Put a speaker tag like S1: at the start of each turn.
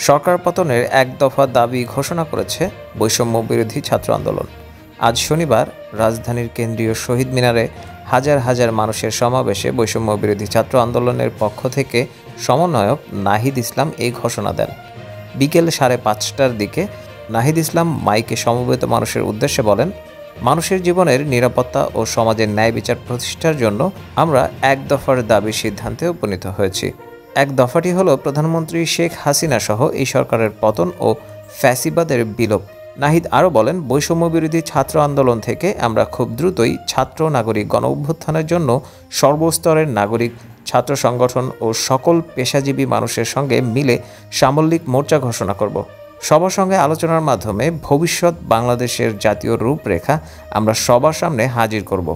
S1: সরকার পতনের এক দফা দাবি ঘোষণা করেছে বৈষম্য বিরোধী ছাত্র আন্দোলন। আজ শনিবার রাজধানীর কেন্দ্রীয় শহীদ মিনারে হাজার হাজার মানুষের সমাবেশে বৈষম্য বিরোধী ছাত্র আন্দোলনের পক্ষ থেকে সমন্বয়ক নাহিদ ইসলাম এই ঘোষণা দেন। বিকেল 5:30টার দিকে নাহিদ ইসলাম মাইকে সমবেত মানুষের উদ্দেশ্যে বলেন, মানুষের জীবনের নিরাপত্তা ও সমাজের ন্যায় বিচার প্রতিষ্ঠার জন্য আমরা এক দফার দাবির সিদ্ধান্তে উপনীত হয়েছি। এক দফাটি হলো প্রধানমন্ত্রী শেখ হাসিনা সহ এই সরকারের পতন ও ফ্যাসিবাদের বিলোপ। নাহিদ আরও বলেন, বৈষম্য বিরোধী ছাত্র আন্দোলন থেকে আমরা খুব দ্রুতই ছাত্র নাগরিক গণ অভ্যুত্থানের জন্য সর্বস্তরের নাগরিক, ছাত্র সংগঠন ও সকল পেশাজীবী মানুষের সঙ্গে মিলে সামল্লিক মোর্চা ঘোষণা করব। সবার সঙ্গে আলোচনার মাধ্যমে ভবিষ্যৎ বাংলাদেশের জাতীয় রূপরেখা আমরা সবার সামনে হাজির করব।